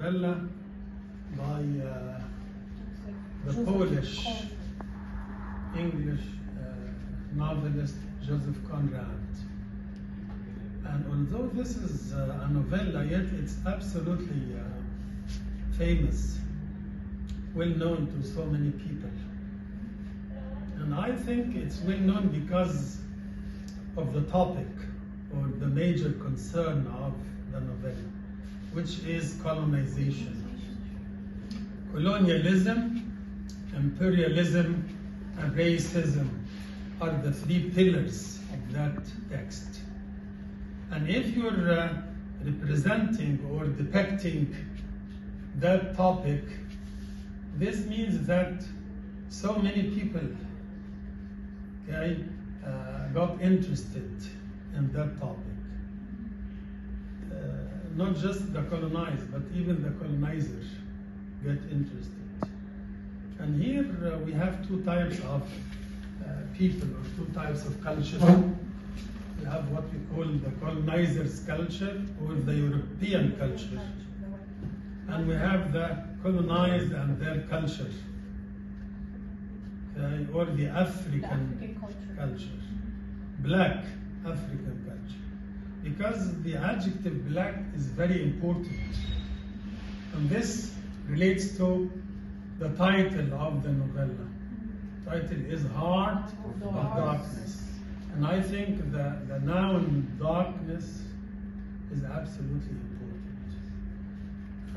novella by the Polish English novelist Joseph Conrad. And although this is a novella, yet it's absolutely famous, well known to so many people. And I think it's well known because of the topic or the major concern of the novella, which is colonization. Colonialism, imperialism, and racism are the three pillars of that text. And if you're representing or depicting that topic, this means that so many people got interested in that topic. Not just the colonized, but even the colonizers get interested. And here we have two types of people, or two types of culture. We have what we call the colonizers' culture, or the European culture. And we have the colonized and their culture, or the African culture, Black African culture. Because the adjective black is very important. And this relates to the title of the novella. The title is Heart of Darkness. And I think the noun darkness is absolutely important.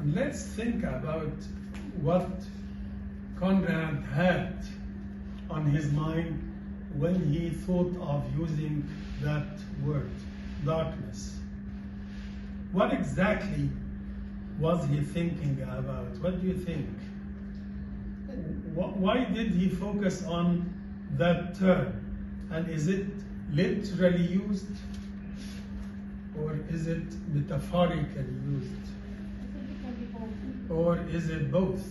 And let's think about what Conrad had on his mind when he thought of using that word, darkness. What exactly was he thinking about? What do you think? Why did he focus on that term? And is it literally used, or is it metaphorically used? Or is it both?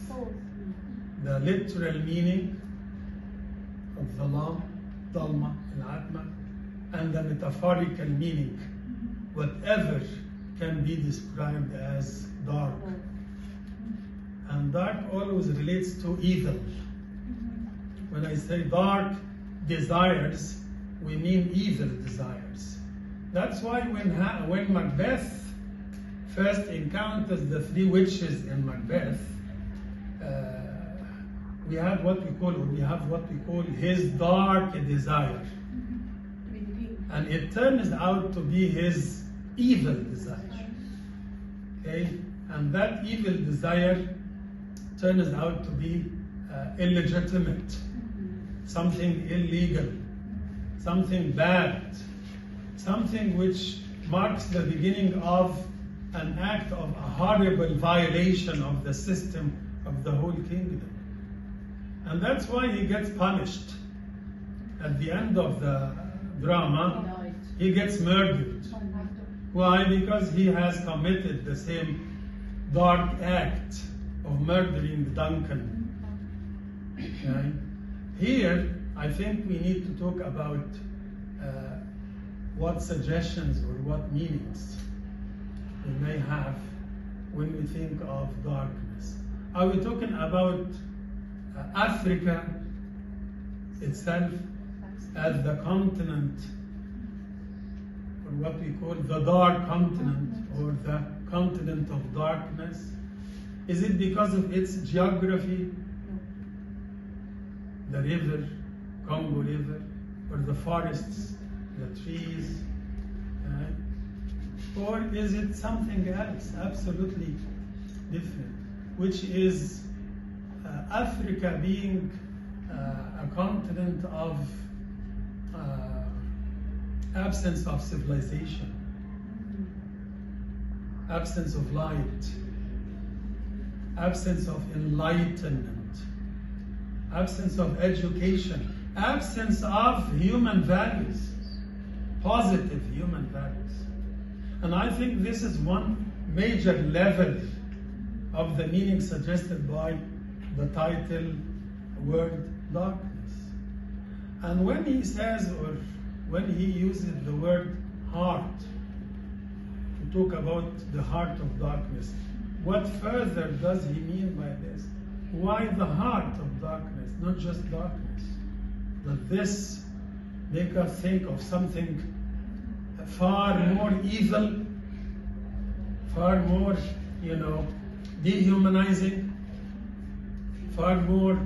The literal meaning of Dhalam, Dalma, Al-Atma, and the metaphorical meaning, whatever can be described as dark. And dark always relates to evil. When I say dark desires, we mean evil desires. That's why when Macbeth first encounters the three witches in Macbeth, we have what we call his dark desire. And it turns out to be his evil desire. Okay? And that evil desire turns out to be illegitimate, something illegal, something bad, something which marks the beginning of an act of a horrible violation of the system of the whole kingdom. And that's why he gets punished. At the end of the drama, he gets murdered. Why? Because he has committed the same dark act of murdering Duncan. Okay? Here, I think we need to talk about what suggestions or what meanings we may have when we think of darkness. Are we talking about Africa itself as the continent, or what we call the dark continent, or the continent of darkness? Is it because of its geography? The river, Congo River, or the forests, the trees? Or is it something else, absolutely different, which is Africa being a continent of absence of civilization, absence of light, absence of enlightenment, absence of education, absence of human values, positive human values. And I think this is one major level of the meaning suggested by the title word darkness. And when he says, or when he uses the word heart to talk about the heart of darkness, what further does he mean by this? Why the heart of darkness, not just darkness? Does this make us think of something far more evil, far more, dehumanizing, far more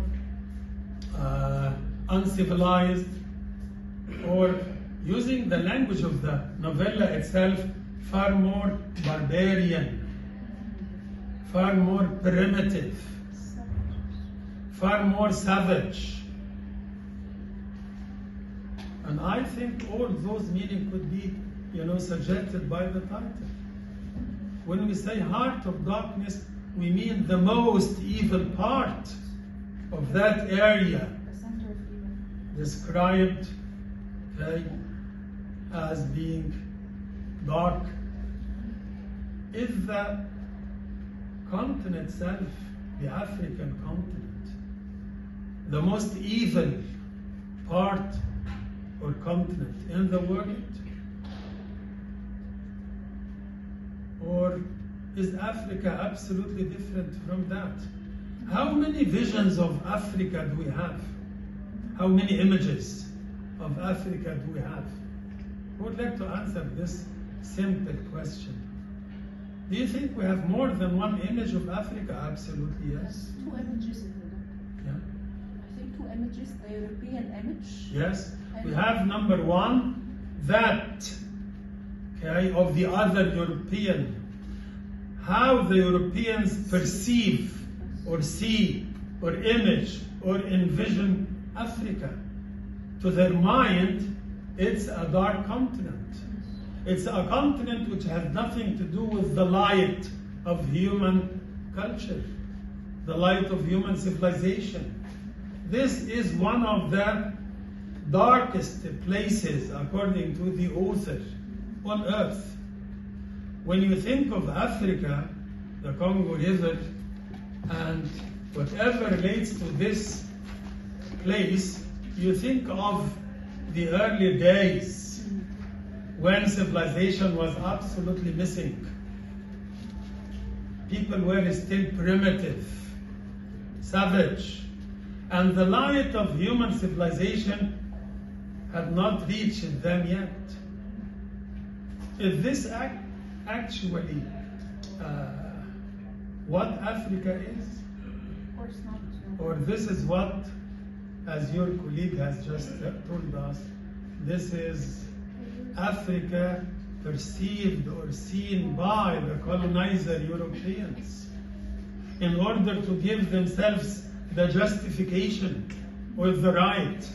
uncivilized, or using the language of the novella itself, far more barbarian, far more primitive, far more savage? And I think all those meanings could be, suggested by the title. When we say heart of darkness, we mean the most evil part of that area described, okay, as being dark. Is the continent itself, the African continent, the most evil part or continent in the world? Or is Africa absolutely different from that? How many visions of Africa do we have? How many images of Africa do we have? I would like to answer this simple question. Do you think we have more than one image of Africa? Absolutely yes. Two images. Yeah. I think two images, the European image. Yes. We have number one, that, okay, of the other European. How the Europeans perceive or see or image or envision Africa. To their mind, it's a dark continent. It's a continent which has nothing to do with the light of human culture, the light of human civilization. This is one of the darkest places, according to the author, on earth. When you think of Africa, the Congo River, and whatever relates to this place, you think of the early days when civilization was absolutely missing. People were still primitive, savage, and the light of human civilization had not reached them yet. Is this actually what Africa is? Of course not. Or this is what, as your colleague has just told us, this is Africa perceived or seen by the colonizer Europeans in order to give themselves the justification or the right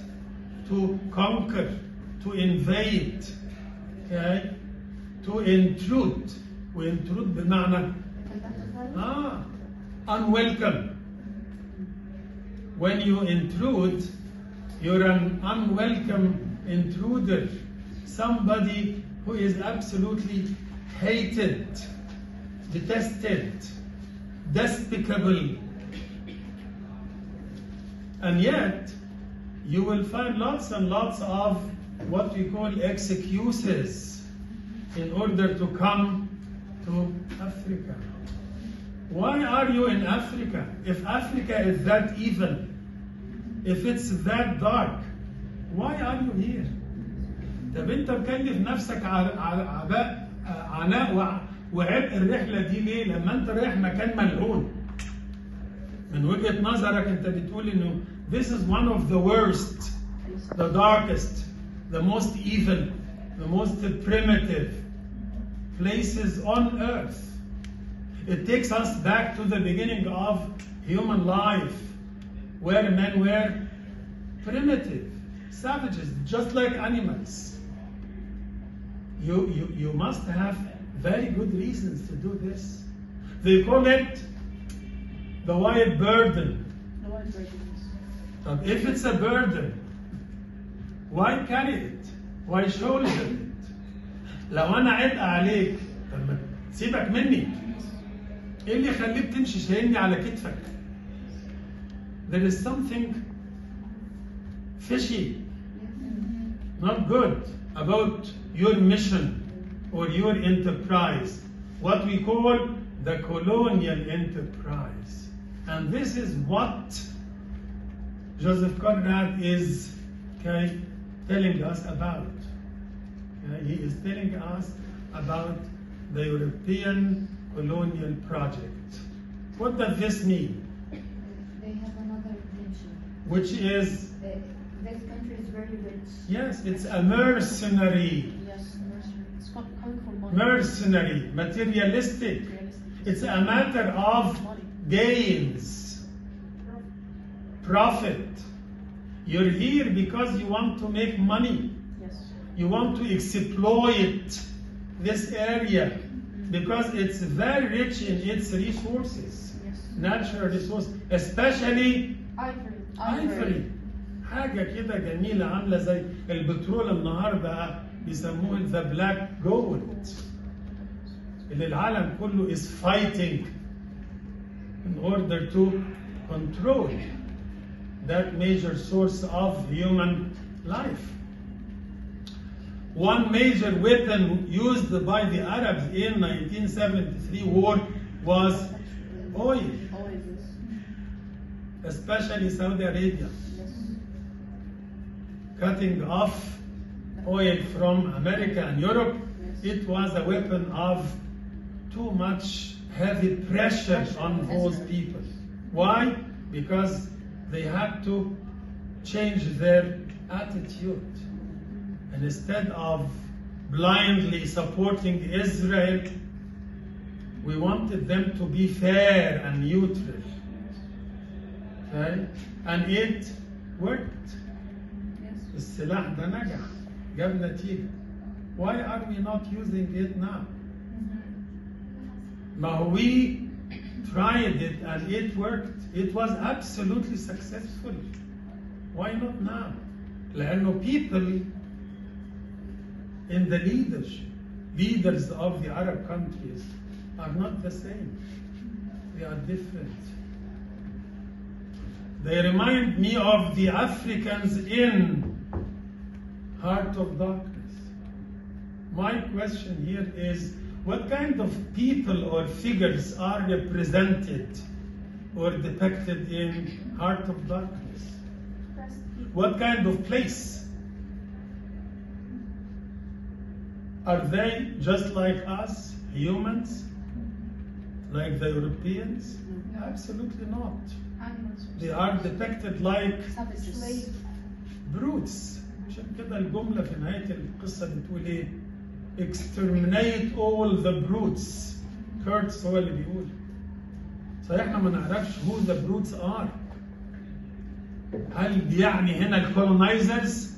to conquer, to invade, okay, to intrude. وintrude بمعنى unwelcome. When you intrude, you're an unwelcome intruder, somebody who is absolutely hated, detested, despicable. And yet, you will find lots and lots of what we call excuses in order to come to Africa. Why are you in Africa? If Africa is that evil, if it's that dark, why are you here? طب انت مكلف نفسك عناء وعبء الرحله دي ليه؟ لما انت رايح مكان ملعون. من وجهه نظرك انت بتقول انه this is one of the worst, the darkest, the most evil, the most primitive places on earth. It takes us back to the beginning of human life, where men were primitive, savages, just like animals. You must have very good reasons to do this. They call it the white burden. The white burden. But if it's a burden, why carry it? Why shoulder it? لو أنا عبء عليك، طب ما سيبك مني. إيه اللي يخليك تمشي شايلني على كتفك؟ There is something fishy, not good, about your mission or your enterprise. What we call the colonial enterprise. And this is what Joseph Conrad is telling us about. He is telling us about the European colonial project. What does this mean? They have another intention. Which is? This country is very rich. Yes, it's a mercenary. Yes, mercenary. It's coming for money. Mercenary, materialistic. It's a matter of Money. gains, profit. You're here because you want to make money. Yes. You want to exploit this area because it's very rich in its resources, Yes. natural resources, especially Ivory. حاجة كده جميلة عاملة زي البترول النهاردة بيسموه ذا بلاك جولد اللي العالم كله is fighting in order to control that major source of human life. One major weapon used by the Arabs in 1973 war was oil, especially Saudi Arabia. Cutting off oil from America and Europe, it was a weapon of too much heavy pressure on those people. Why? Because they had to change their attitude. And instead of blindly supporting Israel, we wanted them to be fair and neutral. Okay? And it worked. السلاح ده نجح جاب نتيجة. Why are we not using it now? ما we tried it and it worked. It was absolutely successful. Why not now? لأنه people in the leaders of the Arab countries are not the same. They are different. They remind me of the Africans in Heart of Darkness. My question here is, what kind of people or figures are represented or depicted in Heart of Darkness? What kind of place? Are they just like us, humans? Like the Europeans? Absolutely not. They are depicted like Savages. brutes. عشان كده الجملة في نهاية القصة بتقول إيه؟ exterminate all the brutes. كيرتس هو اللي بيقول. صحيح احنا ما نعرفش who the brutes are. هل بيعني هنا الكولونايزرز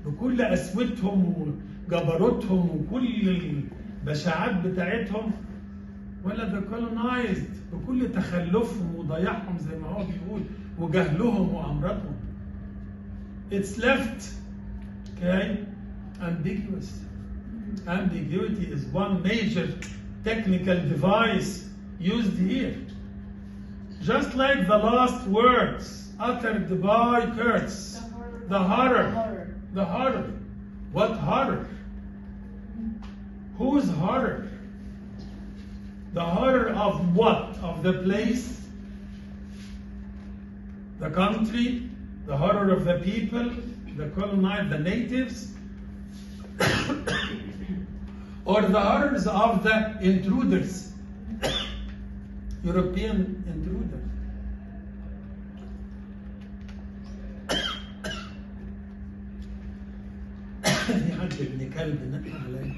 بكل قسوتهم وجبروتهم وكل البشاعات بتاعتهم، ولا the colonized بكل تخلفهم وضياعهم زي ما هو بيقول وجهلهم وأمراضهم. It's left, ambiguous. Ambiguity is one major technical device used here. Just like the last words uttered by Kurtz, the horror. The horror. What horror? Whose horror? The horror of what? Of the place? The country? The horror of the people? The colonized, the natives? Or the horrors of the intruders? European intruders. في حد ابن كلب نقل عليه